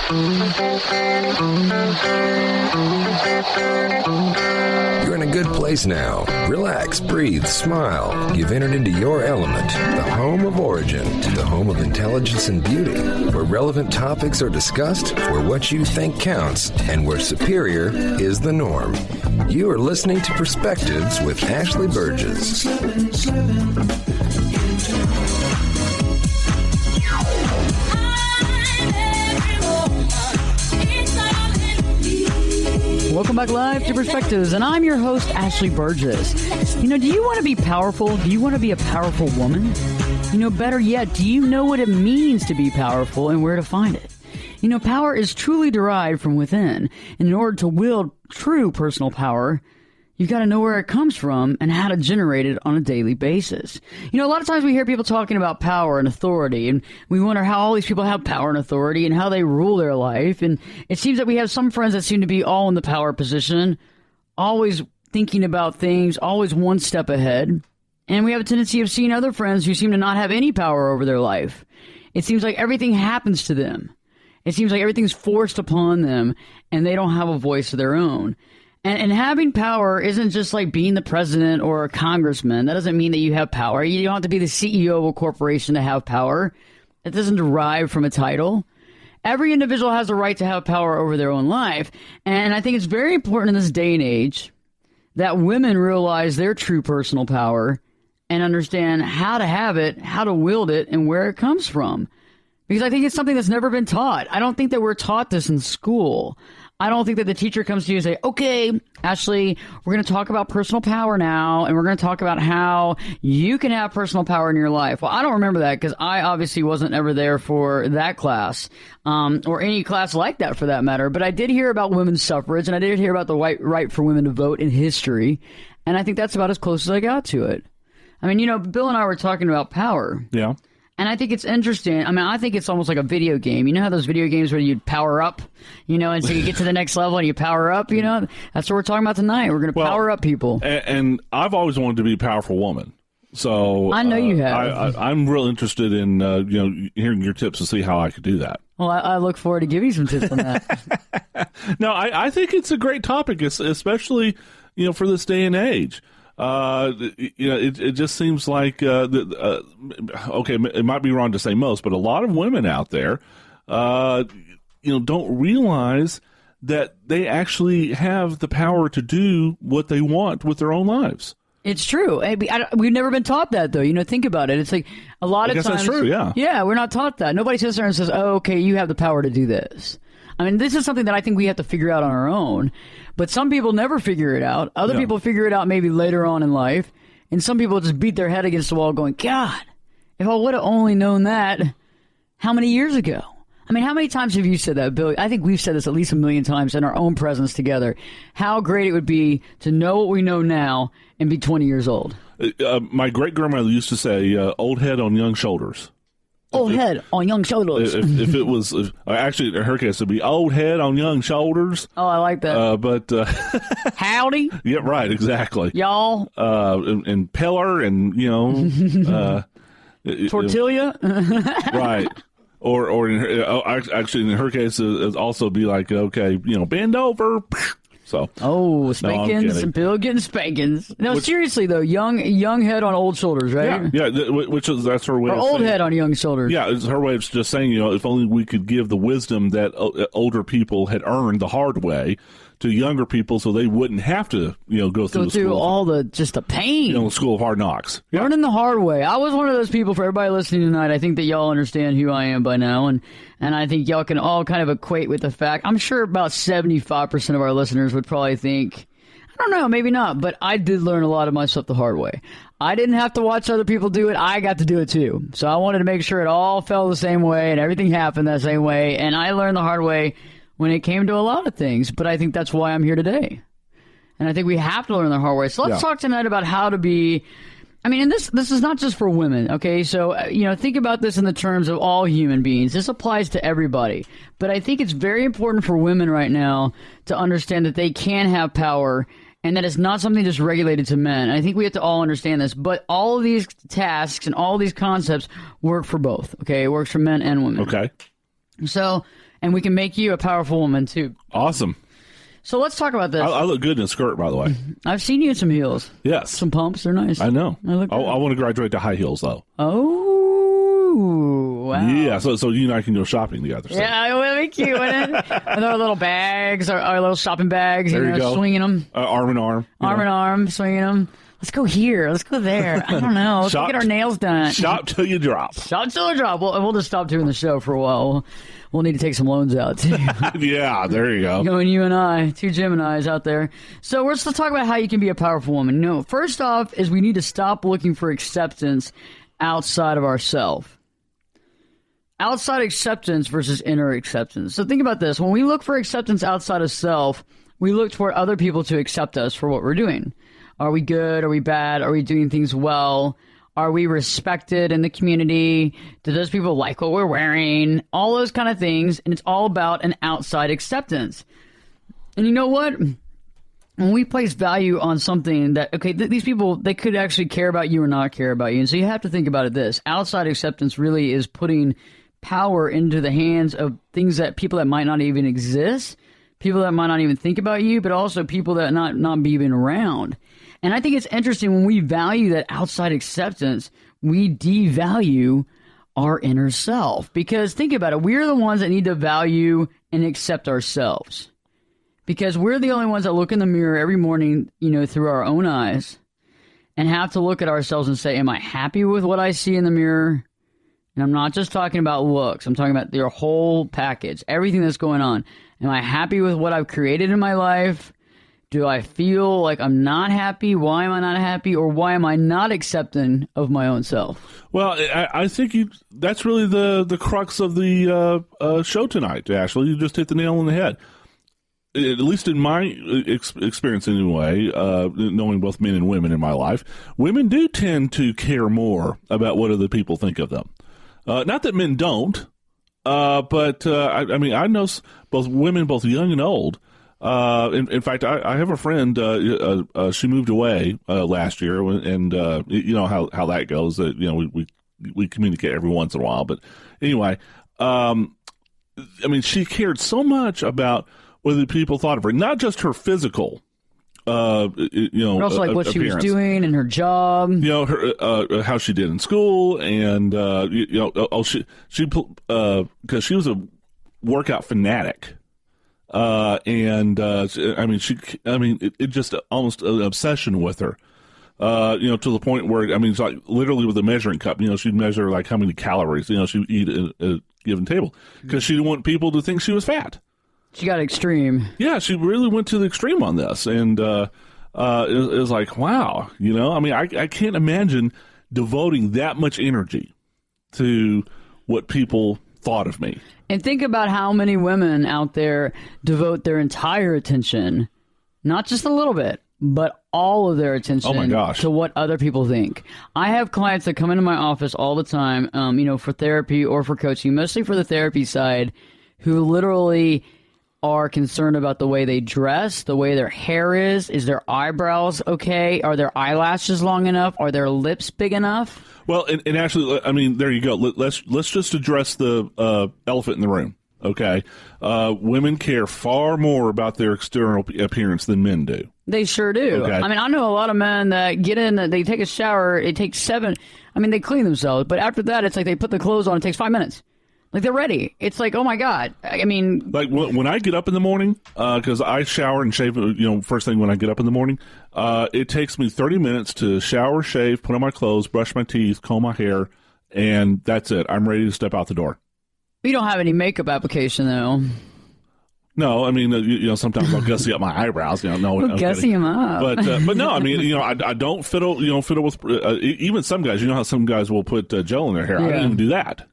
You're in a good place now. Relax, breathe, smile. You've entered into your element, the home of origin, the home of intelligence and beauty, where relevant topics are discussed, where what you think counts, and where superior is the norm. You are listening to Perspectives with Ashley Burgess. Welcome back live to Perspectives, and I'm your host, Ashley Burgess. You know, do you want to be powerful? Do you want to be a powerful woman? You know, better yet, do you know what it means to be powerful and where to find it? You know, power is truly derived from within. And in order to wield true personal power, you've got to know where it comes from and how to generate it on a daily basis. You know, a lot of times we hear people talking about power and authority, and we wonder how all these people have power and authority and how they rule their life. And it seems that we have some friends that seem to be all in the power position, always thinking about things, always one step ahead. And we have a tendency of seeing other friends who seem to not have any power over their life. It seems like everything happens to them. It seems like everything's forced upon them, and they don't have a voice of their own. And having power isn't just like being the president or a congressman. That doesn't mean that you have power. You don't have to be the CEO of a corporation to have power. It doesn't derive from a title. Every individual has the right to have power over their own life. And I think it's very important in this day and age that women realize their true personal power and understand how to have it, how to wield it, and where it comes from. Because I think it's something that's never been taught. I don't think that we're taught this in school. I don't think that the teacher comes to you and say, okay, Ashley, we're going to talk about personal power now, and we're going to talk about how you can have personal power in your life. Well, I don't remember that because I obviously wasn't ever there for that class, or any class like that for that matter. But I did hear about women's suffrage, and I did hear about the right for women to vote in history. And I think that's about as close as I got to it. I mean, you know, Bill and I were talking about power. Yeah. And I think it's interesting. I mean, I think it's almost like a video game. You know how those video games where you power up, you know, and so you get to the next level and you power up, you know? That's what we're talking about tonight. We're going to power up people. And I've always wanted to be a powerful woman. So I know you have. I'm real interested in, you know, hearing your tips to see how I could do that. Well, I look forward to giving you some tips on that. No, I think it's a great topic, especially, you know, for this day and age. You know, it just seems like, okay, it might be wrong to say most, but a lot of women out there, you know, don't realize that they actually have the power to do what they want with their own lives. It's true. We've never been taught that, though. You know, think about it. It's like a lot of times. That's true, yeah. Yeah, we're not taught that. Nobody sits there and says, oh, okay, you have the power to do this. I mean, this is something that I think we have to figure out on our own. But some people never figure it out. Other people figure it out maybe later on in life. And some people just beat their head against the wall going, God, if I would have only known that how many years ago? I mean, how many times have you said that, Bill? I think we've said this at least 1 million times in our own presence together. How great it would be to know what we know now and be 20 years old. My great-grandmother used to say, old head on young shoulders. Old head on young shoulders. If it was, actually, in her case, it'd be old head on young shoulders. Oh, I like that. But howdy. Yeah, right, exactly. Y'all. And pillar and, you know. Tortilla. Right. Or in her, actually, in her case, it'd also be like, okay, you know, bend over. So. Oh, spankings. No, Bill getting spankings. No, seriously though, young head on old shoulders, right? Yeah, that's her way. Or of old saying, head on young shoulders. Yeah, it's her way of just saying, you know, if only we could give the wisdom that older people had earned the hard way to younger people, so they wouldn't have to, you know, go through all the pain. You know, the school of hard knocks. Yeah. Learning the hard way. I was one of those people. For everybody listening tonight, I think that y'all understand who I am by now, and I think y'all can all kind of equate with the fact. I'm sure about 75% of our listeners would probably think, I don't know, maybe not, but I did learn a lot of my stuff the hard way. I didn't have to watch other people do it. I got to do it too. So I wanted to make sure it all fell the same way and everything happened that same way, and I learned the hard way when it came to a lot of things, but I think that's why I'm here today. And I think we have to learn the hard way. So let's talk tonight about how to be, I mean, and this is not just for women, okay? So, you know, think about this in the terms of all human beings. This applies to everybody. But I think it's very important for women right now to understand that they can have power and that it's not something just regulated to men. And I think we have to all understand this. But all of these tasks and all these concepts work for both, okay? It works for men and women. Okay. So, and we can make you a powerful woman too. Awesome. So let's talk about this. I look good in a skirt, by the way. I've seen you in some heels. Yes. Some pumps. They're nice. I know. I want to graduate to high heels, though. Oh, wow. Yeah, so you and I can go shopping together. So. Yeah, it would be cute, wouldn't it? With our little bags, our little shopping bags, there you go. Swinging them. Arm in arm. Arm in arm, swinging them. Let's go here. Let's go there. I don't know. Let's get our nails done. Shop till you drop. Shop till you drop. We'll just stop doing the show for a while. We'll need to take some loans out, too. Yeah, there you go. Going you and I, two Geminis out there. So let's talk about how you can be a powerful woman. First off is we need to stop looking for acceptance outside of ourselves. Outside acceptance versus inner acceptance. So think about this. When we look for acceptance outside of self, we look toward other people to accept us for what we're doing. Are we good? Are we bad? Are we doing things well? Are we respected in the community? Do those people like what we're wearing? All those kind of things. And it's all about an outside acceptance. And you know what? When we place value on something that, okay, these people, they could actually care about you or not care about you. And so you have to think about it this. Outside acceptance really is putting power into the hands of things that people that might not even exist, people that might not even think about you, but also people that not be even around. And I think it's interesting when we value that outside acceptance, we devalue our inner self. Because think about it, we're the ones that need to value and accept ourselves. Because we're the only ones that look in the mirror every morning, through our own eyes and have to look at ourselves and say, am I happy with what I see in the mirror? And I'm not just talking about looks. I'm talking about your whole package, everything that's going on. Am I happy with what I've created in my life? Do I feel like I'm not happy? Why am I not happy? Or why am I not accepting of my own self? Well, I think that's really the crux of the show tonight, Ashley. You just hit the nail on the head. At least in my experience anyway, knowing both men and women in my life, women do tend to care more about what other people think of them. Not that men don't, but I know both women, both young and old. In fact, I have a friend. She moved away last year, and you know how that goes. We communicate every once in a while, but anyway, she cared so much about what the people thought of her, not just her physical. But also like what appearance. She was doing and her job. Her how she did in school, and she because she was a workout fanatic. It just almost an obsession with her, to the point where, it's like literally with a measuring cup, she'd measure like how many calories, she would eat at a given table because she didn't want people to think she was fat. She got extreme. Yeah, she really went to the extreme on this. And, it was like, wow, I can't imagine devoting that much energy to what people thought of me. And think about how many women out there devote their entire attention, not just a little bit, but all of their attention to what other people think. I have clients that come into my office all the time, for therapy or for coaching, mostly for the therapy side, who literally are concerned about the way they dress, the way their hair is their eyebrows okay? Are their eyelashes long enough? Are their lips big enough? Well, and actually, there you go. Let's just address the elephant in the room, okay? Women care far more about their external appearance than men do. They sure do. Okay. I know a lot of men that get in, they take a shower, it takes they clean themselves, but after that, it's like they put the clothes on, it takes 5 minutes. Like, they're ready. It's like, oh, my God. Like, when I get up in the morning, because I shower and shave, first thing when I get up in the morning, it takes me 30 minutes to shower, shave, put on my clothes, brush my teeth, comb my hair, and that's it. I'm ready to step out the door. You don't have any makeup application, though. No, sometimes I'll gussy up my eyebrows. Gussy them up. But no, I don't fiddle with, even some guys, how some guys will put gel in their hair. Yeah. I don't even do that.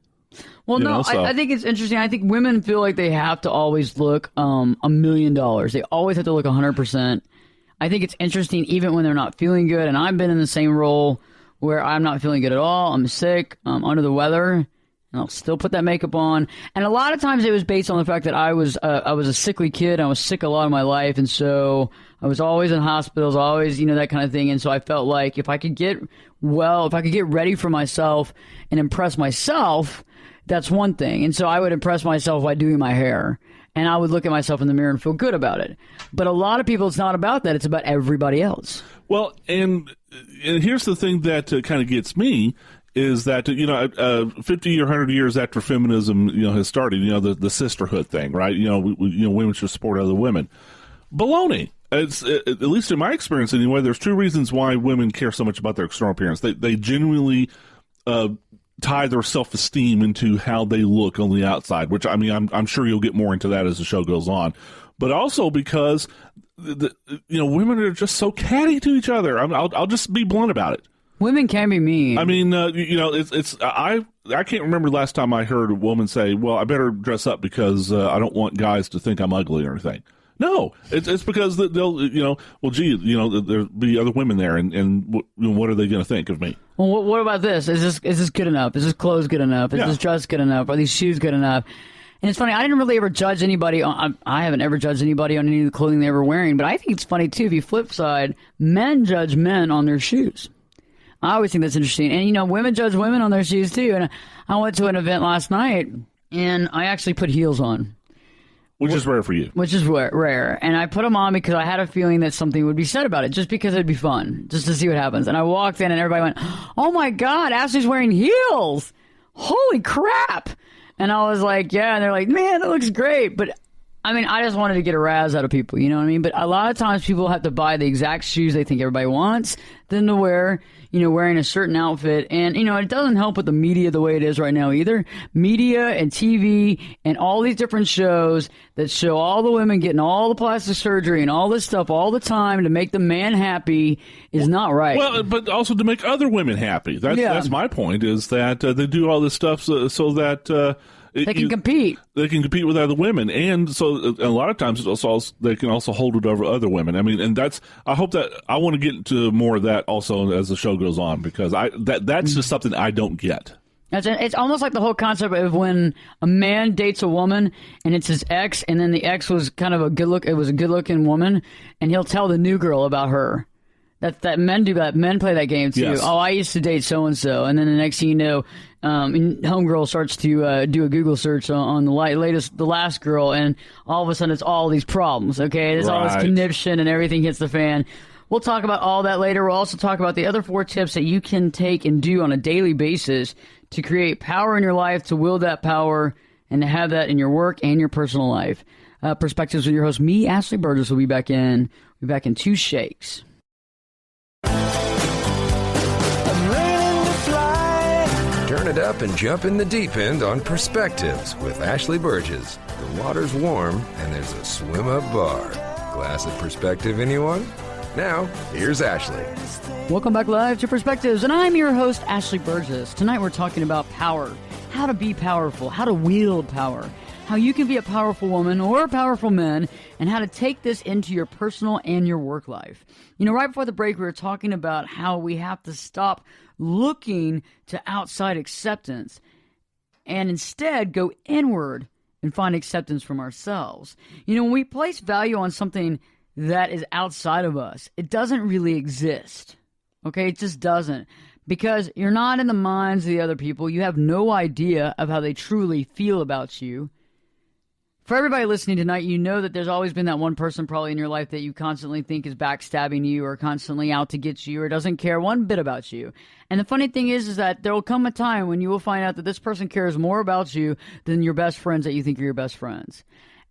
Well, I think it's interesting. I think women feel like they have to always look $1 million. They always have to look 100%. I think it's interesting even when they're not feeling good. And I've been in the same role where I'm not feeling good at all. I'm sick. I'm under the weather. And I'll still put that makeup on. And a lot of times it was based on the fact that I was a sickly kid. I was sick a lot of my life. And so I was always in hospitals, always, that kind of thing. And so I felt like if I could get ready for myself and impress myself, that's one thing. And so I would impress myself by doing my hair. And I would look at myself in the mirror and feel good about it. But a lot of people, it's not about that. It's about everybody else. Well, and here's the thing that kind of gets me is that, 50 or 100 years after feminism, has started, the sisterhood thing, right? Women should support other women. Baloney. It's, at least in my experience anyway, there's two reasons why women care so much about their external appearance. They genuinely tie their self-esteem into how they look on the outside, which, I mean, I'm sure you'll get more into that as the show goes on. But also because, women are just so catty to each other. I'll just be blunt about it. Women can be mean. I mean, I can't remember the last time I heard a woman say, well, I better dress up because I don't want guys to think I'm ugly or anything. No, it's because they'll, well, gee, there'll be other women there, and what are they going to think of me? Well, what about this? Is this good enough? Is this clothes good enough? Is this dress good enough? Are these shoes good enough? And it's funny, I didn't really ever judge anybody. I haven't ever judged anybody on any of the clothing they were wearing, but I think it's funny, too, if you flip side, men judge men on their shoes. I always think that's interesting. And, women judge women on their shoes, too. And I went to an event last night, and I actually put heels on. Which is rare for you. Which is rare. And I put them on because I had a feeling that something would be said about it, just because it'd be fun, just to see what happens. And I walked in and everybody went, oh my God, Ashley's wearing heels. Holy crap. And I was like, yeah. And they're like, man, that looks great. But I mean, I just wanted to get a razz out of people, you know what I mean? But a lot of times people have to buy the exact shoes they think everybody wants, then to wear, wearing a certain outfit. And, it doesn't help with the media the way it is right now either. Media and TV and all these different shows that show all the women getting all the plastic surgery and all this stuff all the time to make the man happy is not right. Well, but also to make other women happy. That's my point, is that they do all this stuff so that... they can compete. They can compete with other women, and so a lot of times they can also hold it over other women. I mean, and I hope that I want to get into more of that also as the show goes on, because that's just something I don't get. It's almost like the whole concept of when a man dates a woman and it's his ex, and then the ex was kind of a good-looking woman, and he'll tell the new girl about her. That men do that. Men play that game too. Yes. Oh, I used to date so and so, and then the next thing you know, homegirl starts to do a Google search on the last girl, and all of a sudden it's all these problems. Okay, there's all this conniption, and everything hits the fan. We'll talk about all that later. We'll also talk about the other 4 tips that you can take and do on a daily basis to create power in your life, to wield that power, and to have that in your work and your personal life. Perspectives with your host, me, Ashley Burgess, will be back in 2 shakes. Turn it up and jump in the deep end on Perspectives with Ashley Burgess. The water's warm and there's a swim-up bar. Glass of perspective, anyone? Now, here's Ashley. Welcome back live to Perspectives, and I'm your host, Ashley Burgess. Tonight we're talking about power, how to be powerful, how to wield power, how you can be a powerful woman or a powerful man, and how to take this into your personal and your work life. Right before the break, we were talking about how we have to stop looking to outside acceptance and instead go inward and find acceptance from ourselves. When we place value on something that is outside of us, it doesn't really exist. Okay, it just doesn't. Because you're not in the minds of the other people. You have no idea of how they truly feel about you. For everybody listening tonight, you know that there's always been that one person probably in your life that you constantly think is backstabbing you or constantly out to get you or doesn't care one bit about you. And the funny thing is that there will come a time when you will find out that this person cares more about you than your best friends that you think are your best friends.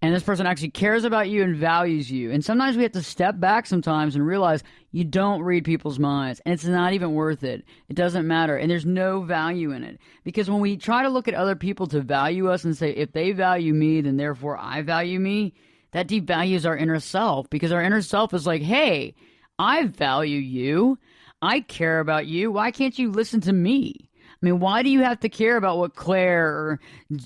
And this person actually cares about you and values you. And sometimes we have to step back sometimes and realize you don't read people's minds. And it's not even worth it. It doesn't matter. And there's no value in it. Because when we try to look at other people to value us and say, if they value me, then therefore I value me, that devalues our inner self. Because our inner self is like, hey, I value you. I care about you. Why can't you listen to me? I mean, why do you have to care about what Claire or,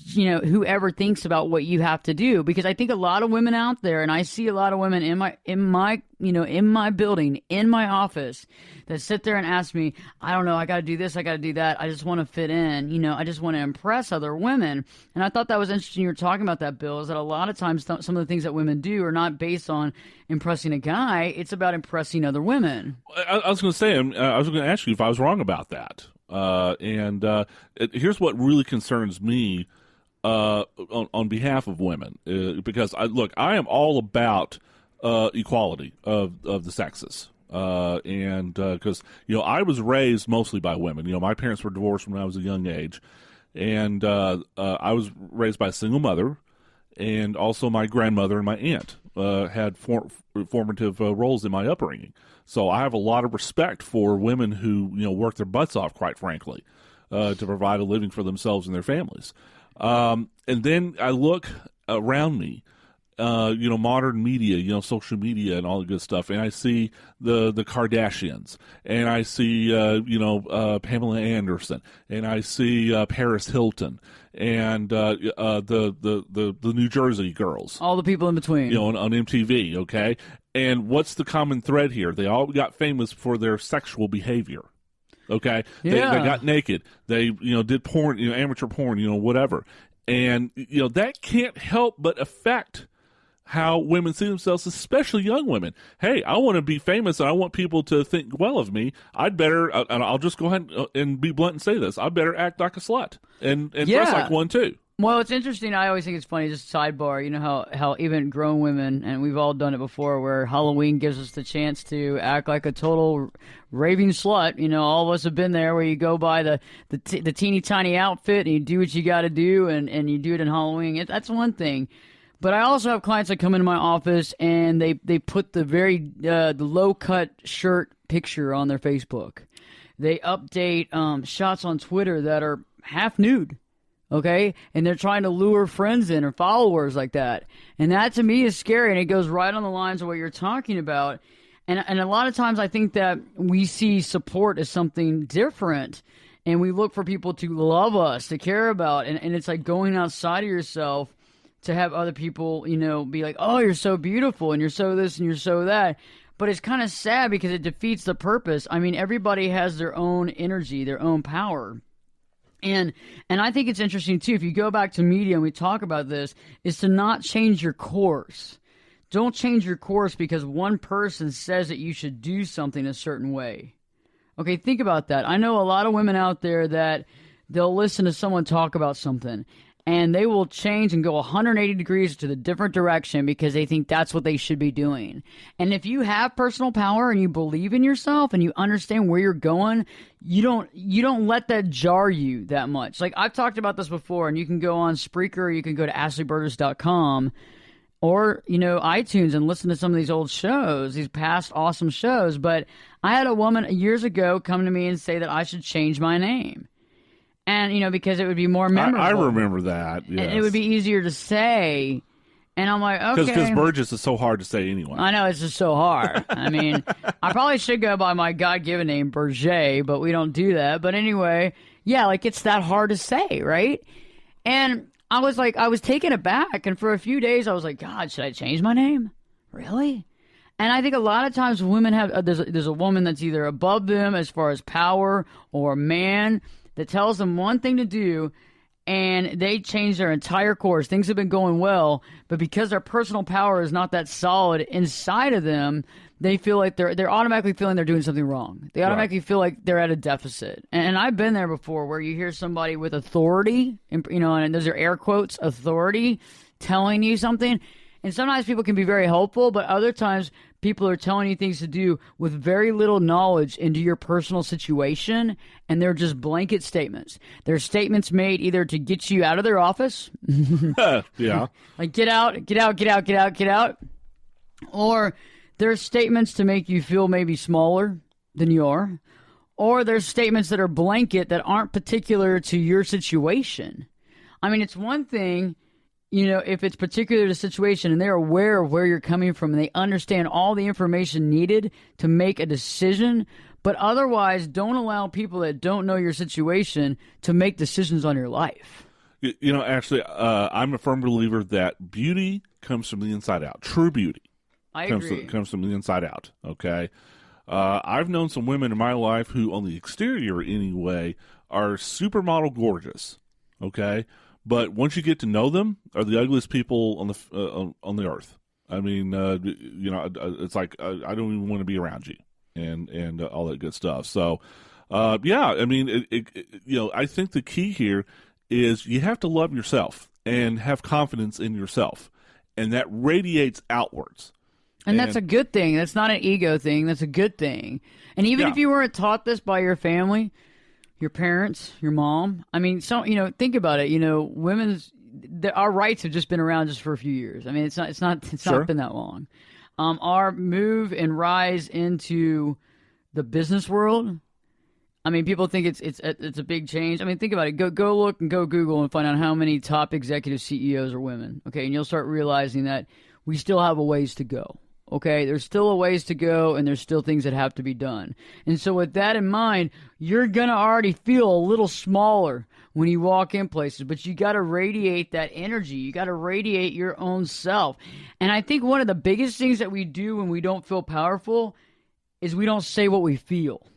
whoever thinks about what you have to do? Because I think a lot of women out there, and I see a lot of women in my building, in my office, that sit there and ask me, I don't know, I got to do this, I got to do that. I just want to fit in. I just want to impress other women. And I thought that was interesting. You were talking about that, Bill, is that a lot of times some of the things that women do are not based on impressing a guy. It's about impressing other women. I was going to say, I was going to ask you if I was wrong about that. Here's what really concerns me on behalf of women, because I am all about equality of the sexes. Because I was raised mostly by women. My parents were divorced when I was a young age, and I was raised by a single mother, and also my grandmother and my aunt had formative roles in my upbringing. So I have a lot of respect for women who work their butts off, quite frankly, to provide a living for themselves and their families. And then I look around me. Modern media, social media and all the good stuff. And I see the Kardashians, and I see, Pamela Anderson, and I see Paris Hilton, and the New Jersey girls. All the people in between. On MTV, okay? And what's the common thread here? They all got famous for their sexual behavior. Okay? Yeah. They got naked. They, did porn, amateur porn, whatever. And, that can't help but affect how women see themselves, especially young women. Hey, I want to be famous and I want people to think well of me. I'd better, and I'll just go ahead and be blunt and say this, I better act like a slut and dress like one too. Well, it's interesting. I always think it's funny, just sidebar, how even grown women, and we've all done it before, where Halloween gives us the chance to act like a total raving slut. All of us have been there, where you go buy the teeny tiny outfit and you do what you got to do, and you do it in Halloween. That's one thing. But I also have clients that come into my office and they put the the low cut shirt picture on their Facebook. They update shots on Twitter that are half nude, okay? And they're trying to lure friends in or followers like that. And that to me is scary, and it goes right on the lines of what you're talking about. And a lot of times I think that we see support as something different, and we look for people to love us, to care about, and it's like going outside of yourself to have other people, be like, oh, you're so beautiful and you're so this and you're so that. But it's kind of sad because it defeats the purpose. I mean, everybody has their own energy, their own power. And I think it's interesting, too, if you go back to media and we talk about this, is to not change your course. Don't change your course because one person says that you should do something a certain way. Okay, think about that. I know a lot of women out there that they'll listen to someone talk about something, and they will change and go 180 degrees to the different direction because they think that's what they should be doing. And if you have personal power and you believe in yourself and you understand where you're going, you don't let that jar you that much. Like, I've talked about this before, and you can go on Spreaker, or you can go to ashleyburgess.com or, iTunes and listen to some of these old shows, these past awesome shows. But I had a woman years ago come to me and say that I should change my name. And, because it would be more memorable. I remember that, yes. And it would be easier to say. And I'm like, okay. Because Burgess is so hard to say anyway. I know, it's just so hard. I mean, I probably should go by my God-given name, Berger, but we don't do that. But anyway, yeah, it's that hard to say, right? And I was taken aback. And for a few days, I was like, God, should I change my name? Really? And I think a lot of times women have, there's a woman that's either above them as far as power, or a man that tells them one thing to do, and they change their entire course. Things have been going well, but because their personal power is not that solid inside of them, they feel like they're automatically feeling they're doing something wrong. They automatically feel like they're at a deficit. And I've been there before, where you hear somebody with authority, and those are air quotes, authority, telling you something. And sometimes people can be very helpful, but other times people are telling you things to do with very little knowledge into your personal situation, and they're just blanket statements. They're statements made either to get you out of their office. Yeah. Like, get out. Or there's statements to make you feel maybe smaller than you are. Or there's statements that are blanket that aren't particular to your situation. I mean, it's one thing, if it's particular to the situation and they're aware of where you're coming from and they understand all the information needed to make a decision, but otherwise don't allow people that don't know your situation to make decisions on your life. Actually, I'm a firm believer that beauty comes from the inside out. True beauty. I agree. Comes from the inside out, okay? I've known some women in my life who, on the exterior anyway, are supermodel gorgeous, okay? But once you get to know them, are the ugliest people on the earth. I mean, it's like I don't even want to be around you, and all that good stuff. So, Yeah, I mean, I think the key here is you have to love yourself and have confidence in yourself, and that radiates outwards. And that's a good thing. That's not an ego thing. That's a good thing. And even if you weren't taught this by your family, your parents, your mom, I mean, think about it. Our rights have just been around just for a few years. I mean, it's not been that long. Our move and rise into the business world. I mean, people think it's a big change. I mean, think about it. Go look and go Google and find out how many top executive CEOs are women. Okay, and you'll start realizing that we still have a ways to go. Okay, there's still a ways to go, and there's still things that have to be done. And so with that in mind, you're going to already feel a little smaller when you walk in places, but you got to radiate that energy. You got to radiate your own self. And I think one of the biggest things that we do when we don't feel powerful is we don't say what we feel.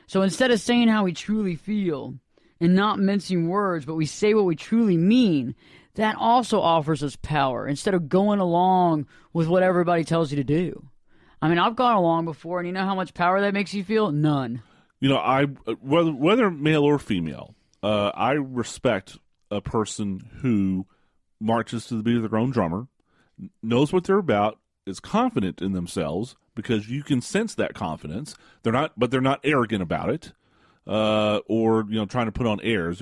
So instead of saying how we truly feel and not mincing words, but we say what we truly mean, that also offers us power instead of going along with what everybody tells you to do. I mean, I've gone along before, and you know how much power that makes you feel? None. Whether male or female, I respect a person who marches to the beat of their own drummer, knows what they're about, is confident in themselves, because you can sense that confidence. They're not arrogant about it. Or trying to put on airs.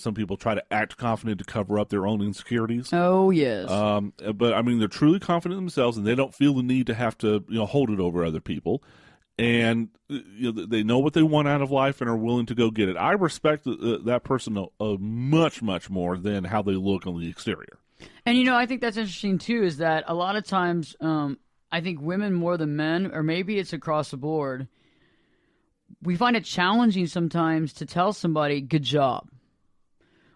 Some people try to act confident to cover up their own insecurities. Oh yes. But I mean, they're truly confident in themselves, and they don't feel the need to have to hold it over other people. And they know what they want out of life and are willing to go get it. I respect that person much, much more than how they look on the exterior. And I think that's interesting too. Is that a lot of times, I think women more than men, or maybe it's across the board, we find it challenging sometimes to tell somebody, good job.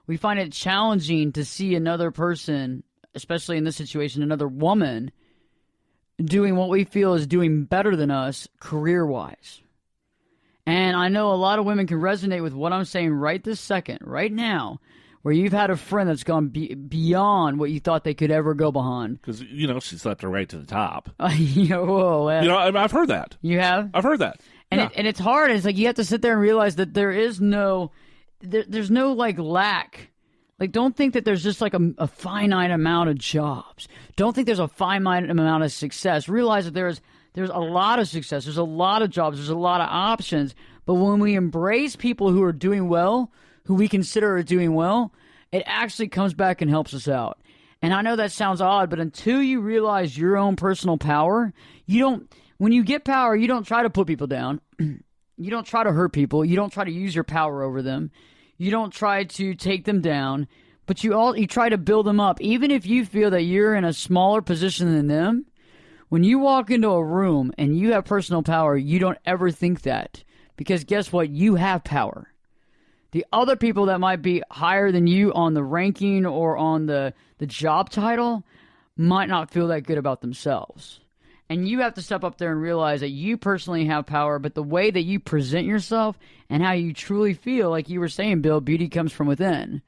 We find it challenging to see another person, especially in this situation, another woman, doing what we feel is doing better than us career-wise. And I know a lot of women can resonate with what I'm saying right this second, right now, where you've had a friend that's gone beyond what you thought they could ever go beyond. Because, she slept her right to the top. Whoa, I've heard that. You have? I've heard that. And and it's hard. It's like you have to sit there and realize that there's no like lack. Like, don't think that there's just like a finite amount of jobs. Don't think there's a finite amount of success. Realize that there's a lot of success. There's a lot of jobs. There's a lot of options. But when we embrace people who are doing well, who we consider are doing well, it actually comes back and helps us out. And I know that sounds odd, but until you realize your own personal power, when you get power, you don't try to put people down. You don't try to hurt people. You don't try to use your power over them. You don't try to take them down, but you try to build them up. Even if you feel that you're in a smaller position than them, when you walk into a room and you have personal power, you don't ever think that. Because guess what? You have power. The other people that might be higher than you on the ranking or on the job title might not feel that good about themselves. And you have to step up there and realize that you personally have power, but the way that you present yourself and how you truly feel, like you were saying, Bill, beauty comes from within.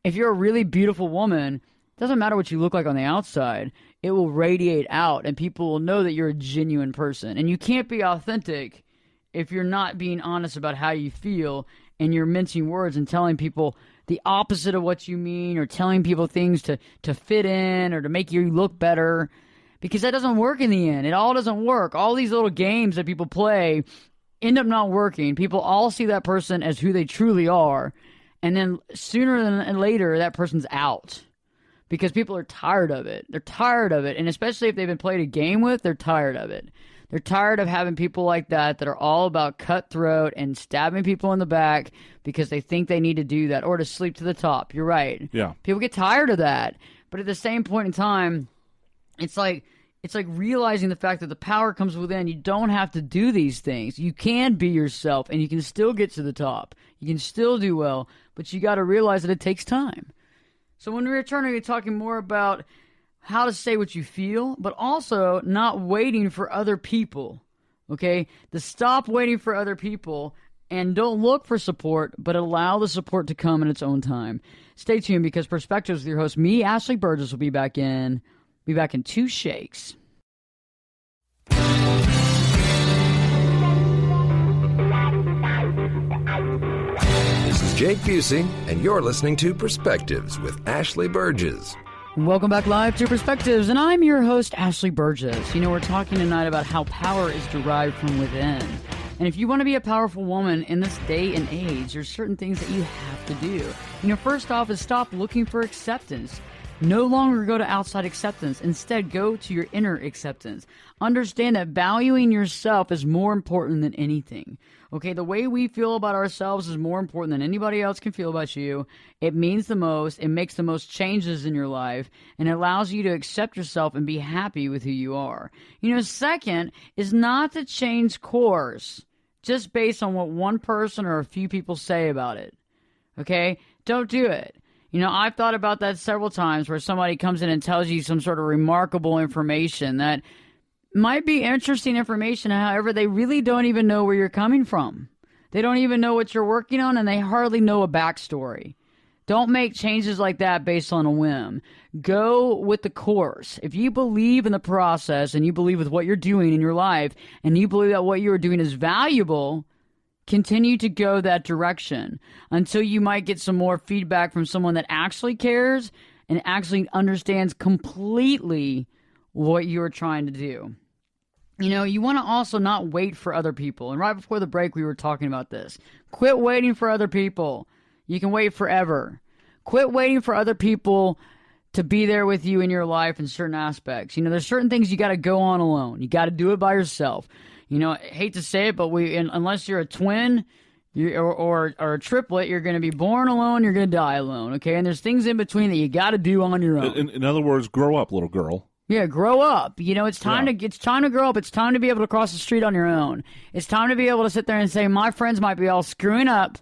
If you're a really beautiful woman, it doesn't matter what you look like on the outside. It will radiate out, and people will know that you're a genuine person. And you can't be authentic if you're not being honest about how you feel, and you're mincing words and telling people the opposite of what you mean, or telling people things to fit in or to make you look better. Because that doesn't work in the end. It all doesn't work. All these little games that people play end up not working. People all see that person as who they truly are. And then sooner than later, that person's out. Because people are tired of it. They're tired of it. And especially if they've been played a game with, they're tired of it. They're tired of having people like that are all about cutthroat and stabbing people in the back because they think they need to do that. Or to sleep to the top. You're right. Yeah. People get tired of that. But at the same point in time, it's like realizing the fact that the power comes within. You don't have to do these things. You can be yourself, and you can still get to the top. You can still do well, but you got to realize that it takes time. So when we return, we're talking more about how to say what you feel, but also not waiting for other people, okay? To stop waiting for other people and don't look for support, but allow the support to come in its own time. Stay tuned, because Perspectives with your host, me, Ashley Burgess, will be back in 2 shakes. Jake Busey, and you're listening to Perspectives with Ashley Burgess. Welcome back live to Perspectives, and I'm your host, Ashley Burgess. We're talking tonight about how power is derived from within. And if you want to be a powerful woman in this day and age, there's certain things that you have to do. First off is stop looking for acceptance. No longer go to outside acceptance. Instead, go to your inner acceptance. Understand that valuing yourself is more important than anything. Okay, the way we feel about ourselves is more important than anybody else can feel about you. It means the most. It makes the most changes in your life, and it allows you to accept yourself and be happy with who you are. Second is not to change course just based on what one person or a few people say about it. Okay? Don't do it. I've thought about that several times where somebody comes in and tells you some sort of remarkable information that might be interesting information. However, they really don't even know where you're coming from. They don't even know what you're working on, and they hardly know a backstory. Don't make changes like that based on a whim. Go with the course. If you believe in the process and you believe with what you're doing in your life and you believe that what you're doing is valuable, continue to go that direction until you might get some more feedback from someone that actually cares and actually understands completely what you're trying to do. You want to also not wait for other people. And right before the break, we were talking about this. Quit waiting for other people. You can wait forever. Quit waiting for other people to be there with you in your life in certain aspects. There's certain things you got to go on alone. You got to do it by yourself. I hate to say it, but unless you're a twin or a triplet, you're going to be born alone, you're going to die alone, okay? And there's things in between that you got to do on your own. In other words, grow up, little girl. Yeah, grow up. It's time to grow up. It's time to be able to cross the street on your own. It's time to be able to sit there and say, my friends might be all screwing up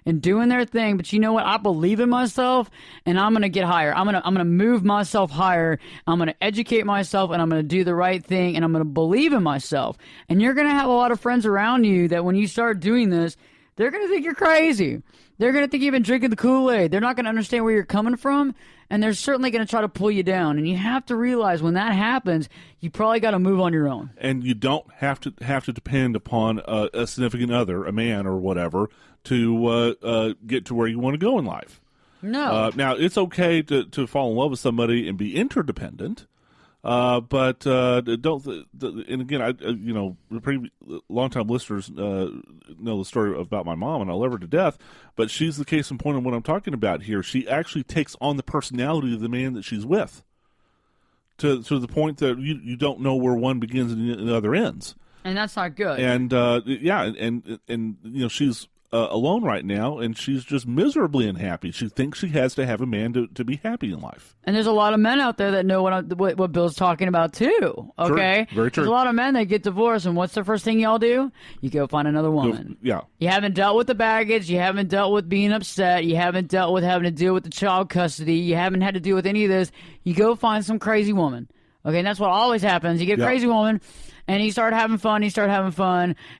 and doing their thing, but you know what? I believe in myself, and I'm going to get higher. I'm going to move myself higher. I'm going to educate myself, and I'm going to do the right thing, and I'm going to believe in myself. And you're going to have a lot of friends around you that when you start doing this, they're going to think you're crazy. They're going to think you've been drinking the Kool-Aid. They're not going to understand where you're coming from, and they're certainly going to try to pull you down. And you have to realize when that happens, you probably got to move on your own. And you don't have to depend upon a significant other, a man or whatever, to get to where you want to go in life. No. Now, it's okay to fall in love with somebody and be interdependent. But don't. And again, long-time listeners know the story about my mom, and I love her to death. But she's the case in point of what I'm talking about here. She actually takes on the personality of the man that she's with, to the point that you don't know where one begins and the other ends. And that's not good. And she's alone right now, and she's just miserably unhappy. She thinks she has to have a man to be happy in life. And there's a lot of men out there that know what Bill's talking about too. Okay, true. Very true. There's a lot of men that get divorced, and what's the first thing y'all do? You go find another woman. Yeah. You haven't dealt with the baggage. You haven't dealt with being upset. You haven't dealt with having to deal with the child custody. You haven't had to deal with any of this. You go find some crazy woman. Okay, and that's what always happens. You get a crazy woman. And you start having fun,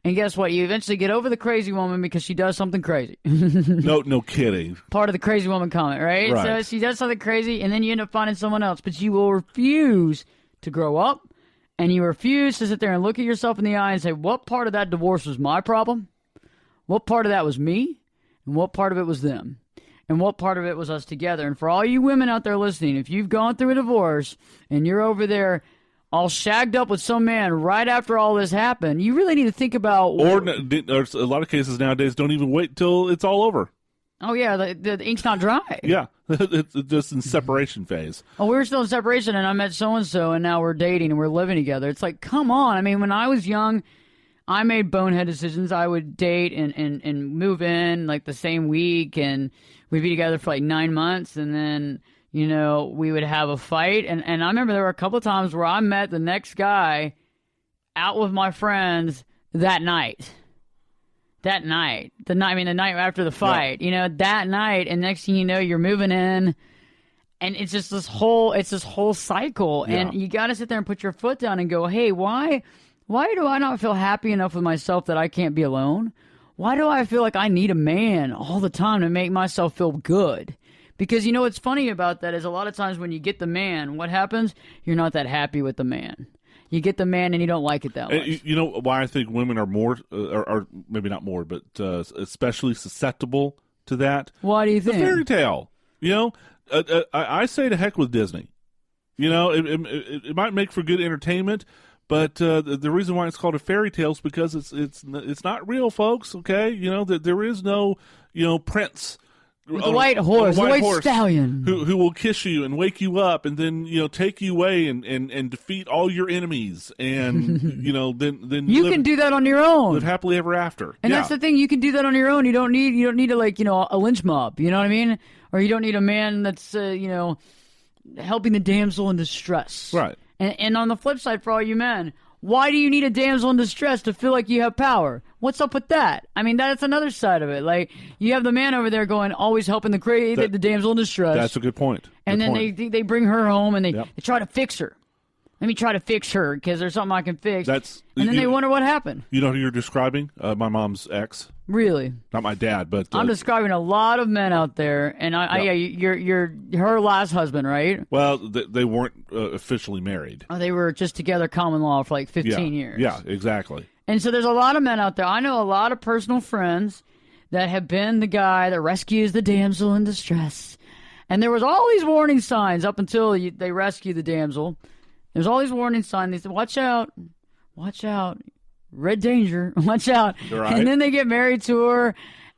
and guess what? You eventually get over the crazy woman because she does something crazy. No kidding. Part of the crazy woman comment, right? So she does something crazy, and then you end up finding someone else. But you will refuse to grow up, and you refuse to sit there and look at yourself in the eye and say, what part of that divorce was my problem? What part of that was me? And what part of it was them? And what part of it was us together? And for all you women out there listening, if you've gone through a divorce, and you're over there all shagged up with some man right after all this happened, you really need to think about... Or a lot of cases nowadays don't even wait till it's all over. Oh, yeah, the ink's not dry. Yeah, it's just in separation phase. Oh, we were still in separation, and I met so-and-so, and now we're dating, and we're living together. It's like, come on. I mean, when I was young, I made bonehead decisions. I would date and move in, like, the same week, and we'd be together for, like, 9 months, and then... we would have a fight. And I remember there were a couple of times where I met the next guy out with my friends that night. The night after the fight, that night. And next thing you know, you're moving in. And it's just this whole cycle. Yeah. And you got to sit there and put your foot down and go, hey, why do I not feel happy enough with myself that I can't be alone? Why do I feel like I need a man all the time to make myself feel good? Because what's funny about that is a lot of times when you get the man, what happens? You're not that happy with the man. You get the man and you don't like it that much. Why I think women are more, or maybe not more, but especially susceptible to that. Why do you The think? fairy tale. I say to heck with Disney. It might make for good entertainment, but the reason why it's called a fairy tale is because it's not real, folks. Okay, that there is no prince. With the white horse, the white stallion, who will kiss you and wake you up, and then take you away and defeat all your enemies, and then you can do that on your own, live happily ever after. And that's the thing, you can do that on your own. You don't need a lynch mob. You know what I mean? Or you don't need a man that's helping the damsel in distress. Right. And on the flip side, for all you men, why do you need a damsel in distress to feel like you have power? What's up with that? I mean, that's another side of it. Like, you have the man over there going, always helping the damsel in distress. That's a good point. And then they bring her home and they try to fix her. Let me try to fix her because there's something I can fix. And then they wonder what happened. You know who you're describing? My mom's ex. Really? Not my dad, but I'm describing a lot of men out there, and you're her last husband, right? Well, they weren't officially married. Oh, they were just together, common law, for like 15 years. Yeah, exactly. And so there's a lot of men out there. I know a lot of personal friends that have been the guy that rescues the damsel in distress, and there was all these warning signs up until they rescue the damsel. There's all these warning signs. They said, watch out, red danger, watch out. Right. And then they get married to her,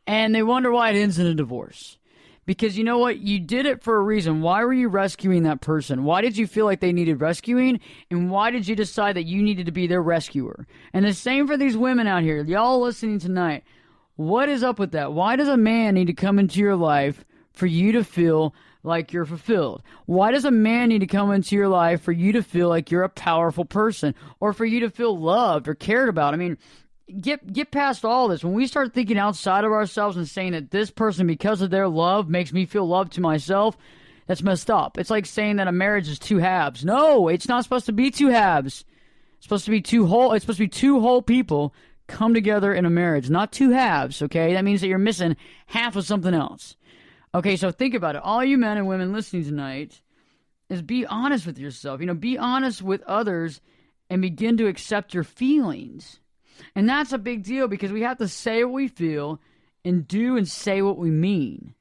and they wonder why it ends in a divorce. Because you know what? You did it for a reason. Why were you rescuing that person? Why did you feel like they needed rescuing? And why did you decide that you needed to be their rescuer? And the same for these women out here. Y'all listening tonight. What is up with that? Why does a man need to come into your life for you to feel like you're fulfilled? Why does a man need to come into your life for you to feel like you're a powerful person, or for you to feel loved or cared about? I mean, get past all this. When we start thinking outside of ourselves and saying that this person, because of their love, makes me feel loved to myself, that's messed up. It's like saying that a marriage is two halves. No, it's not supposed to be two halves. It's supposed to be two whole people come together in a marriage, not two halves, okay? That means that you're missing half of something else. Okay, so think about it. All you men and women listening tonight is be honest with yourself. Be honest with others and begin to accept your feelings. And that's a big deal because we have to say what we feel and do and say what we mean.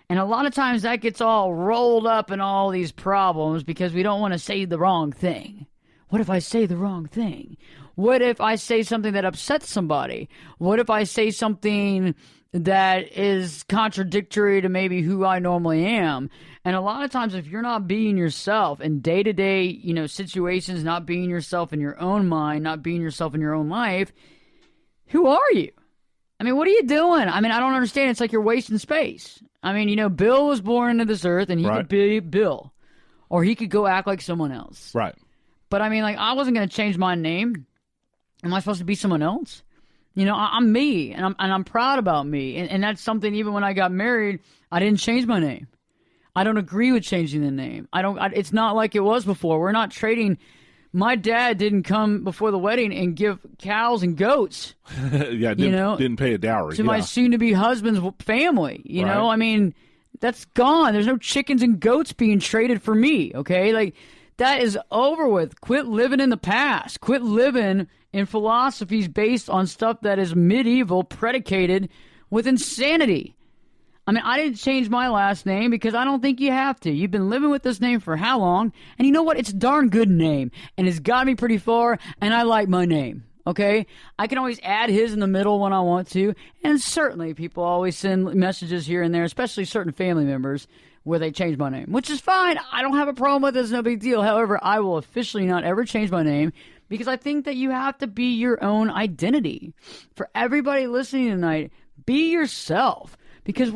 And a lot of times that gets all rolled up in all these problems because we don't want to say the wrong thing. What if I say the wrong thing? What if I say something that upsets somebody? What if I say something that is contradictory to maybe who I normally am? And a lot of times, if you're not being yourself in day-to-day, situations, not being yourself in your own mind, not being yourself in your own life, who are you? I mean, what are you doing? I mean, I don't understand. It's like you're wasting space. I mean, Bill was born into this earth, and he could be Bill, or he could go act like someone else. Right. But I mean, like, I wasn't going to change my name. Am I supposed to be someone else? I'm me, and I'm proud about me. And that's something, even when I got married, I didn't change my name. I don't agree with changing the name. It's not like it was before. We're not trading. My dad didn't come before the wedding and give cows and goats. Didn't pay a dowry. To my soon-to-be husband's family. You know, I mean, that's gone. There's no chickens and goats being traded for me, okay? Like, that is over with. Quit living in the past. Quit living in philosophies based on stuff that is medieval, predicated with insanity. I mean, I didn't change my last name because I don't think you have to. You've been living with this name for how long? And you know what? It's a darn good name. And it's got me pretty far, and I like my name. Okay? I can always add his in the middle when I want to. And certainly people always send messages here and there, especially certain family members, where they change my name, which is fine. I don't have a problem with it. It's no big deal. However, I will officially not ever change my name because I think that you have to be your own identity. For everybody listening tonight, be yourself. Because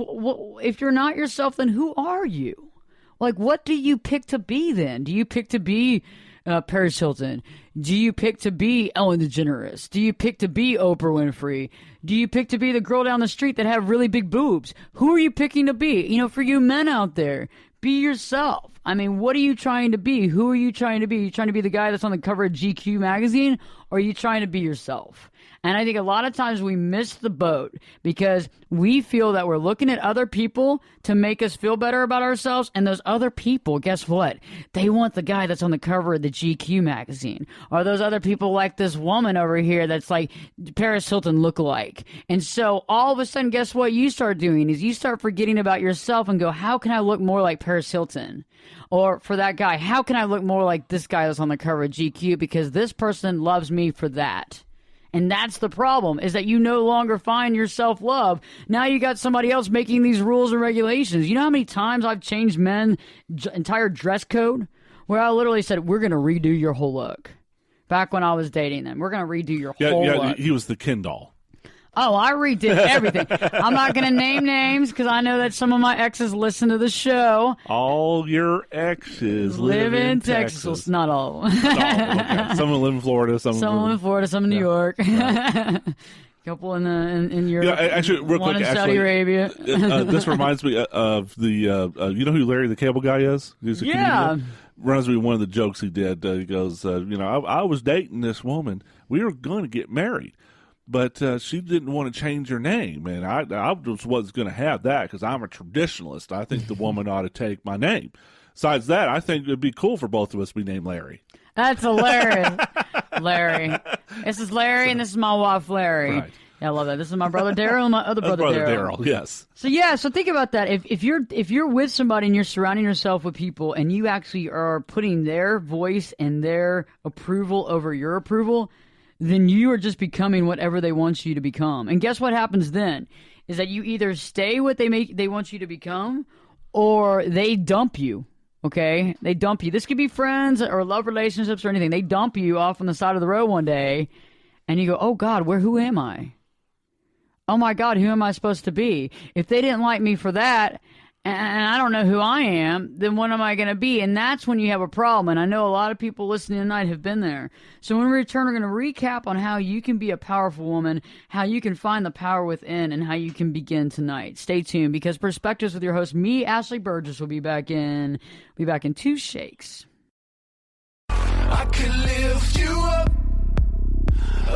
if you're not yourself, then who are you? Like, what do you pick to be then? Do you pick to be Paris Hilton? Do you pick to be Ellen DeGeneres? Do you pick to be Oprah Winfrey? Do you pick to be the girl down the street that have really big boobs? Who are you picking to be? For you men out there, be yourself. I mean, what are you trying to be? Who are you trying to be? Are you trying to be the guy that's on the cover of GQ magazine, or are you trying to be yourself? And I think a lot of times we miss the boat because we feel that we're looking at other people to make us feel better about ourselves. And those other people, guess what? They want the guy that's on the cover of the GQ magazine. Or those other people like this woman over here that's like Paris Hilton lookalike. And so all of a sudden, guess what you start doing is you start forgetting about yourself and go, how can I look more like Paris Hilton? Or for that guy, how can I look more like this guy that's on the cover of GQ because this person loves me for that? And that's the problem, is that you no longer find your self-love. Now you got somebody else making these rules and regulations. You know how many times I've changed men's entire dress code? Where I literally said, we're going to redo your whole look. Back when I was dating them. We're going to redo your whole look. Yeah, he was the Ken doll. Oh, I redid everything. I'm not going to name names because I know that some of my exes listen to the show. All your exes live in Texas. Not all. Okay. Some live in Florida. Some live in Florida. Some in New York. Right. Couple in Europe. Yeah, actually, real one quick. In Saudi Arabia. This reminds me of the. You know who Larry the Cable Guy is? He's a comedian. Reminds me of one of the jokes he did. He goes, I was dating this woman. We were going to get married. But she didn't want to change her name, and I just wasn't going to have that because I'm a traditionalist. I think the woman ought to take my name. Besides that, I think it would be cool for both of us to be named Larry. That's hilarious. Larry. This is Larry, and this is my wife, Larry. Right. Yeah, I love that. This is my brother Daryl and my other brother Daryl. Yes. So think about that. If you're with somebody and you're surrounding yourself with people and you actually are putting their voice and their approval over your approval, then you are just becoming whatever they want you to become. And guess what happens then? Is that you either stay what they want you to become, or they dump you. Okay? They dump you. This could be friends or love relationships or anything. They dump you off on the side of the road one day, and you go, oh God, who am I? Oh my God, who am I supposed to be? If they didn't like me for that, and I don't know who I am, then what am I going to be? And that's when you have a problem. And I know a lot of people listening tonight have been there. So when we return, we're going to recap on how you can be a powerful woman, how you can find the power within, and how you can begin tonight. Stay tuned, because Perspectives with your host, me, Ashley Burgess, will be back in 2 shakes. I can lift you up.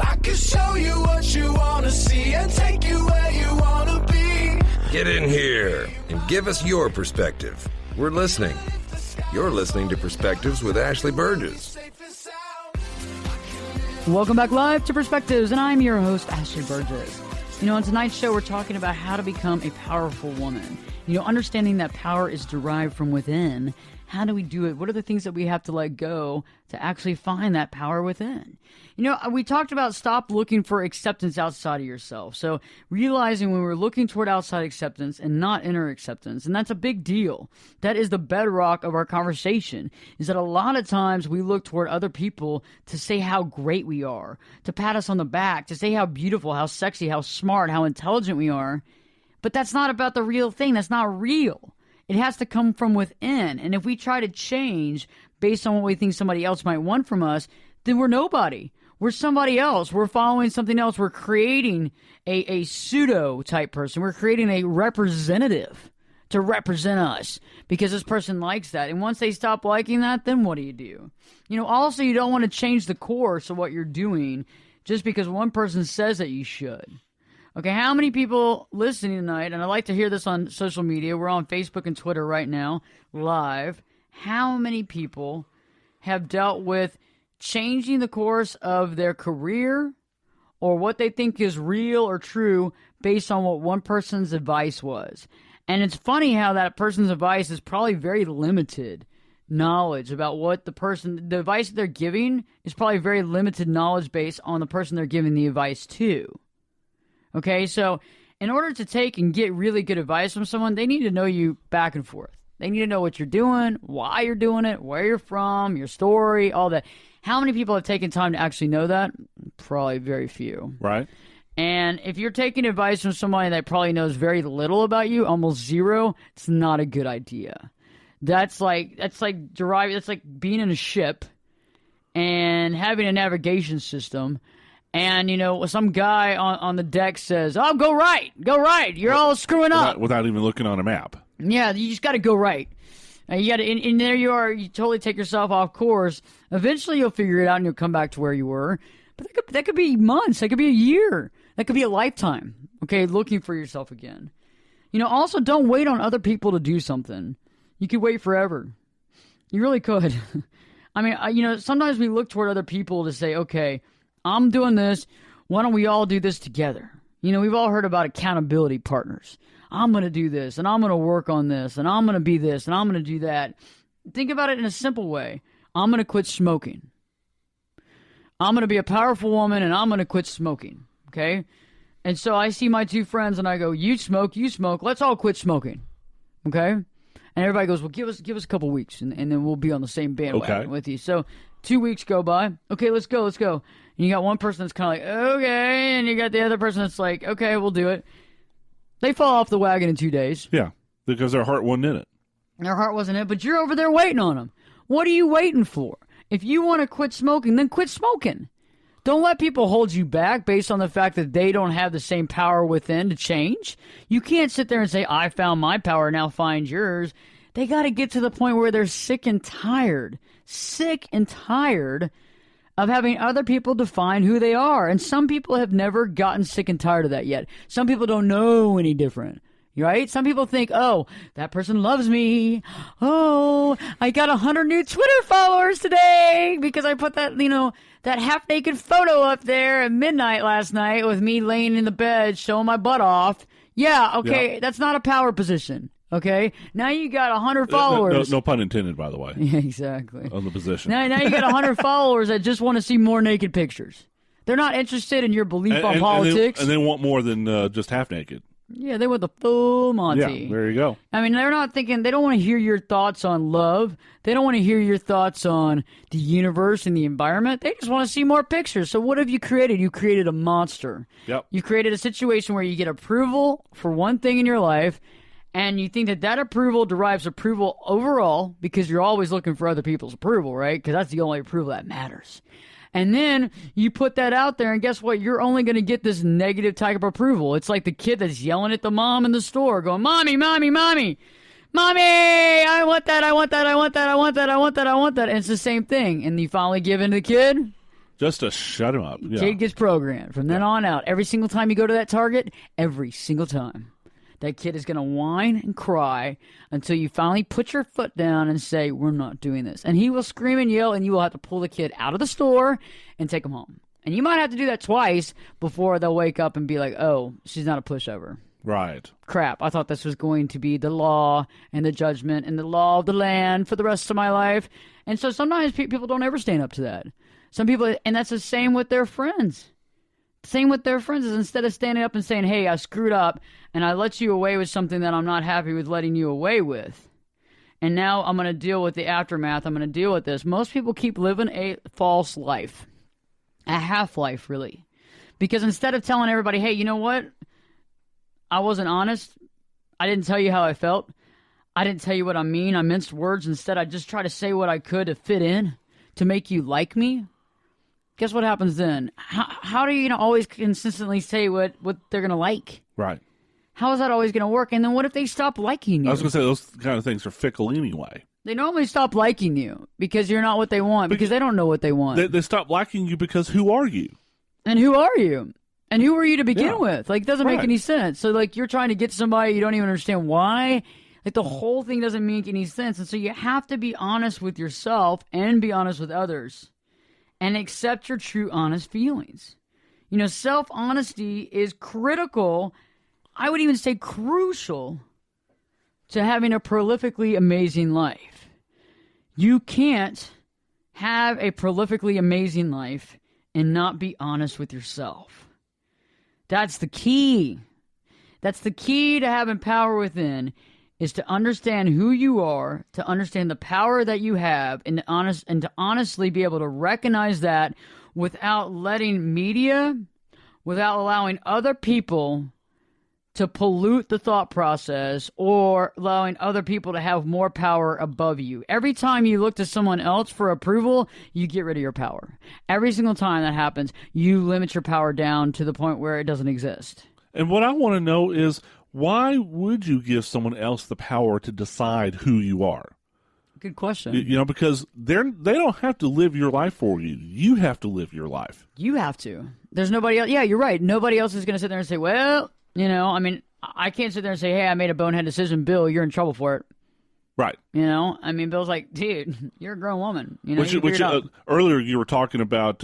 I can show you what you want to see and take you where you want to be. Get in here and give us your perspective. We're listening. You're listening to Perspectives with Ashley Burgess. Welcome back live to Perspectives, and I'm your host, Ashley Burgess. On tonight's show, we're talking about how to become a powerful woman. Understanding that power is derived from within. How do we do it? What are the things that we have to let go to actually find that power within? We talked about stop looking for acceptance outside of yourself. So realizing when we're looking toward outside acceptance and not inner acceptance, and that's a big deal. That is the bedrock of our conversation, is that a lot of times we look toward other people to say how great we are, to pat us on the back, to say how beautiful, how sexy, how smart, how intelligent we are. But that's not about the real thing. That's not real. It has to come from within. And if we try to change based on what we think somebody else might want from us, then we're nobody. We're somebody else. We're following something else. We're creating a pseudo-type person. We're creating a representative to represent us because this person likes that. And once they stop liking that, then what do you do? Also, you don't want to change the course of what you're doing just because one person says that you should. Okay, how many people listening tonight, and I'd like to hear this on social media, we're on Facebook and Twitter right now, live, how many people have dealt with changing the course of their career or what they think is real or true based on what one person's advice was? And it's funny how that person's advice is probably very limited knowledge about what the advice that they're giving is probably very limited knowledge based on the person they're giving the advice to. Okay, so in order to take and get really good advice from someone, they need to know you back and forth. They need to know what you're doing, why you're doing it, where you're from, your story, all that. How many people have taken time to actually know that? Probably very few. Right. And if you're taking advice from somebody that probably knows very little about you, almost zero, it's not a good idea. That's like being in a ship and having a navigation system. And, some guy on the deck says, oh, go right. You're all screwing up. Without even looking on a map. Yeah, you just got to go right. You got to, and there you are. You totally take yourself off course. Eventually, you'll figure it out, and you'll come back to where you were. But that could be months. That could be a year. That could be a lifetime. Okay, looking for yourself again. Also, don't wait on other people to do something. You could wait forever. You really could. I mean, sometimes we look toward other people to say, okay, I'm doing this. Why don't we all do this together? We've all heard about accountability partners. I'm going to do this, and I'm going to work on this, and I'm going to be this, and I'm going to do that. Think about it in a simple way. I'm going to quit smoking. I'm going to be a powerful woman, and I'm going to quit smoking, okay? And so I see my two friends, and I go, you smoke, let's all quit smoking, okay? And everybody goes, well, give us a couple weeks, and then we'll be on the same bandwagon with you. So 2 weeks go by. Okay, let's go. And you got one person that's kind of like, okay, and you got the other person that's like, okay, we'll do it. They fall off the wagon in 2 days. Yeah, because their heart wasn't in it. Their heart wasn't in it, but you're over there waiting on them. What are you waiting for? If you want to quit smoking, then quit smoking. Don't let people hold you back based on the fact that they don't have the same power within to change. You can't sit there and say, I found my power, now find yours. They got to get to the point where they're sick and tired of having other people define who they are. And some people have never gotten sick and tired of that yet. Some people don't know any different. Right? Some people think, oh, that person loves me. Oh, I got 100 new Twitter followers today because I put that, that half-naked photo up there at midnight last night with me laying in the bed showing my butt off. Yeah, okay, That's not a power position. Okay? Now you got 100 followers. No pun intended, by the way. Yeah, exactly. On the position. Now you got 100 followers that just want to see more naked pictures. They're not interested in your belief on politics. And they want more than just half-naked. Yeah, they want the full Monty. Yeah, there you go. I mean, they're not thinking, they don't want to hear your thoughts on love. They don't want to hear your thoughts on the universe and the environment. They just want to see more pictures. So what have you created? You created a monster. Yep. You created a situation where you get approval for one thing in your life, and you think that approval derives approval overall because you're always looking for other people's approval, right? Because that's the only approval that matters. And then you put that out there, and guess what? You're only going to get this negative type of approval. It's like the kid that's yelling at the mom in the store going, Mommy, Mommy, Mommy, Mommy, I want that, I want that, I want that, I want that, I want that, I want that. And it's the same thing. And you finally give in to the kid. Just to shut him up. The kid gets programmed. From then on out, every single time you go to that Target, every single time, that kid is going to whine and cry until you finally put your foot down and say, we're not doing this. And he will scream and yell, and you will have to pull the kid out of the store and take him home. And you might have to do that twice before they'll wake up and be like, oh, she's not a pushover. Right. Crap, I thought this was going to be the law and the judgment and the law of the land for the rest of my life. And so sometimes people don't ever stand up to that. Some people, and that's the same with their friends. Same with their friends is instead of standing up and saying, hey, I screwed up and I let you away with something that I'm not happy with letting you away with. And now I'm going to deal with the aftermath. I'm going to deal with this. Most people keep living a false life, a half-life, really. Because instead of telling everybody, hey, you know what? I wasn't honest. I didn't tell you how I felt. I didn't tell you what I mean. I minced words. Instead, I just try to say what I could to fit in, to make you like me. Guess what happens then? How do you always consistently say what they're going to like? Right. How is that always going to work? And then what if they stop liking you? I was going to say, those kind of things are fickle anyway. They normally stop liking you because you're not what they want, because they don't know what they want. They stop liking you because who are you? And who are you? And who are you to begin with? Like, it doesn't make any sense. So, like, you're trying to get somebody, you don't even understand why. Like, the whole thing doesn't make any sense. And so you have to be honest with yourself and be honest with others. And accept your true, honest feelings. Self-honesty is critical, I would even say crucial, to having a prolifically amazing life. You can't have a prolifically amazing life and not be honest with yourself. That's the key. That's the key to having power within, is to understand who you are, to understand the power that you have, and to honestly be able to recognize that without letting media, without allowing other people to pollute the thought process or allowing other people to have more power above you. Every time you look to someone else for approval, you get rid of your power. Every single time that happens, you limit your power down to the point where it doesn't exist. And what I want to know is, why would you give someone else the power to decide who you are? Good question. You know, because they don't have to live your life for you. You have to live your life. You have to. There's nobody else. Yeah, you're right. Nobody else is going to sit there and say, well, you know, I mean, I can't sit there and say, hey, I made a bonehead decision. Bill, you're in trouble for it. Right. You know, I mean, Bill's like, dude, you're a grown woman. You know, earlier you were talking about,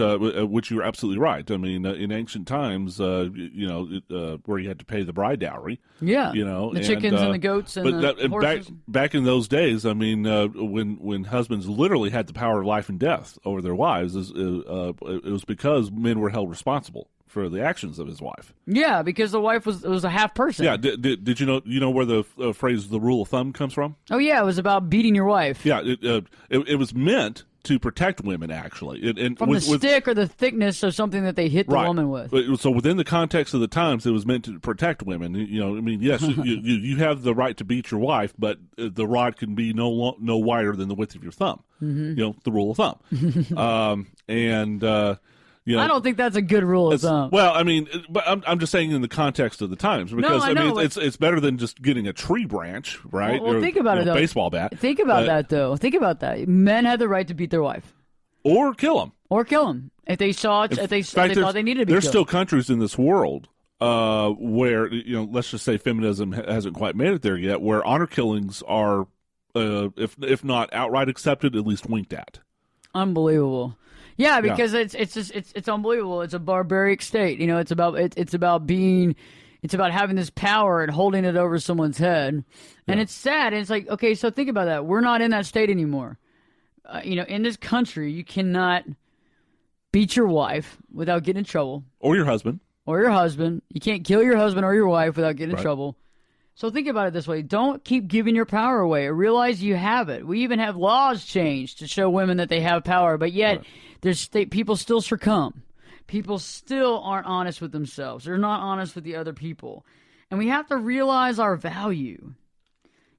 which you were absolutely right. I mean, in ancient times, where you had to pay the bride dowry. Yeah. You know, the chickens and the goats and the horses. Back in those days, I mean, when husbands literally had the power of life and death over their wives, it was because men were held responsible for the actions of his wife. Yeah, because the wife was a half person. Yeah, did you know where the phrase "the rule of thumb" comes from? Oh yeah, it was about beating your wife. Yeah, it was meant to protect women, actually. From the stick or the thickness of something that they hit the woman with. So within the context of the times, it was meant to protect women. You know, I mean, yes, you have the right to beat your wife, but the rod can be no wider than the width of your thumb. Mm-hmm. You know, the rule of thumb. You know, I don't think that's a good rule of thumb. Well, I mean, but I'm just saying in the context of the times, because I mean, it's better than just getting a tree branch, right? Well, think about it though. Baseball bat. Think about that though. Think about that. Men had the right to beat their wife, or kill them, if they saw it. If they thought they needed to be. There's killed. still countries in this world where, you know, let's just say feminism hasn't quite made it there yet, where honor killings are, if not outright accepted, at least winked at. Unbelievable. Yeah, because it's unbelievable. It's a barbaric state. You know, it's about having this power and holding it over someone's head, and it's sad. And it's like, okay, so think about that. We're not in that state anymore. You know, in this country, you cannot beat your wife without getting in trouble, or your husband. You can't kill your husband or your wife without getting in trouble. So think about it this way. Don't keep giving your power away. Realize you have it. We even have laws changed to show women that they have power, but yet people still succumb. People still aren't honest with themselves. They're not honest with the other people. And we have to realize our value.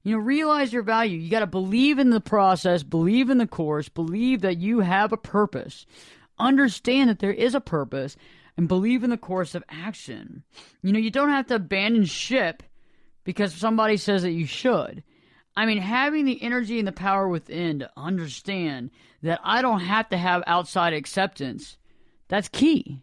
You know, realize your value. You got to believe in the process, believe in the course, believe that you have a purpose. Understand that there is a purpose, and believe in the course of action. You know, you don't have to abandon ship because somebody says that you should. I mean, having the energy and the power within to understand that I don't have to have outside acceptance, that's key.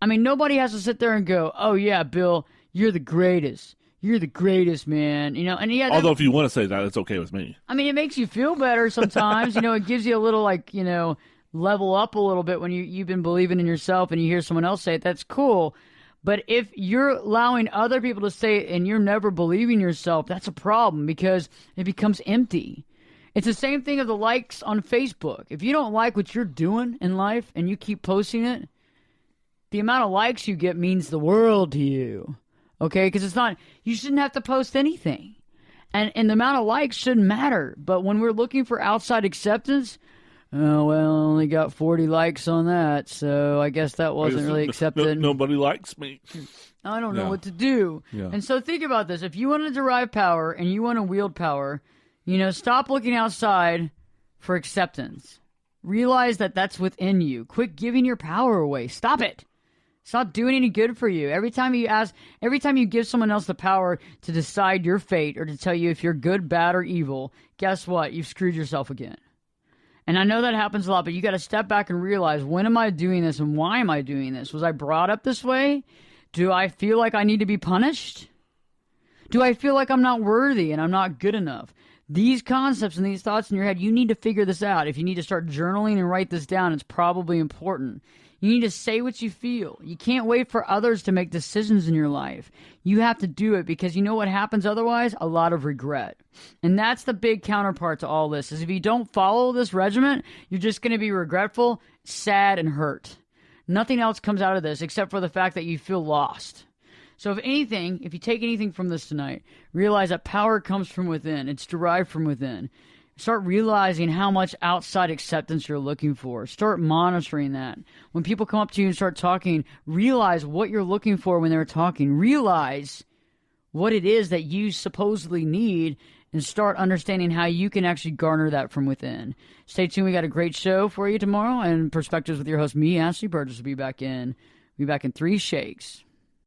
I mean, nobody has to sit there and go, oh, yeah, Bill, you're the greatest. You're the greatest, man. You know, and yeah. Although if you want to say that, it's okay with me. I mean, it makes you feel better sometimes. You know, it gives you a little, like, you know, level up a little bit when you've been believing in yourself and you hear someone else say it. That's cool. But if you're allowing other people to say it and you're never believing yourself, that's a problem because it becomes empty. It's the same thing of the likes on Facebook. If you don't like what you're doing in life and you keep posting it, the amount of likes you get means the world to you. Okay? Because it's not, you shouldn't have to post anything. And the amount of likes shouldn't matter. But when we're looking for outside acceptance, oh, well, I only got 40 likes on that, so I guess that wasn't really accepted. Nobody likes me. I don't know what to do. Yeah. And so think about this. If you want to derive power and you want to wield power, you know, stop looking outside for acceptance. Realize that that's within you. Quit giving your power away. Stop it. It's not doing any good for you. Every time you give someone else the power to decide your fate or to tell you if you're good, bad, or evil, guess what? You've screwed yourself again. And I know that happens a lot, but you got to step back and realize, when am I doing this and why am I doing this? Was I brought up this way? Do I feel like I need to be punished? Do I feel like I'm not worthy and I'm not good enough? These concepts and these thoughts in your head, you need to figure this out. If you need to start journaling and write this down, it's probably important. You need to say what you feel. You can't wait for others to make decisions in your life. You have to do it, because you know what happens otherwise? A lot of regret. And that's the big counterpart to all this, is if you don't follow this regimen, you're just going to be regretful, sad, and hurt. Nothing else comes out of this except for the fact that you feel lost. So if anything, if you take anything from this tonight, realize that power comes from within. It's derived from within. Start realizing how much outside acceptance you're looking for. Start monitoring that. When people come up to you and start talking, realize what you're looking for when they're talking. Realize what it is that you supposedly need, and start understanding how you can actually garner that from within. Stay tuned. We got a great show for you tomorrow, and Perspectives with your host, me, Ashley Burgess, will be back in 3 shakes.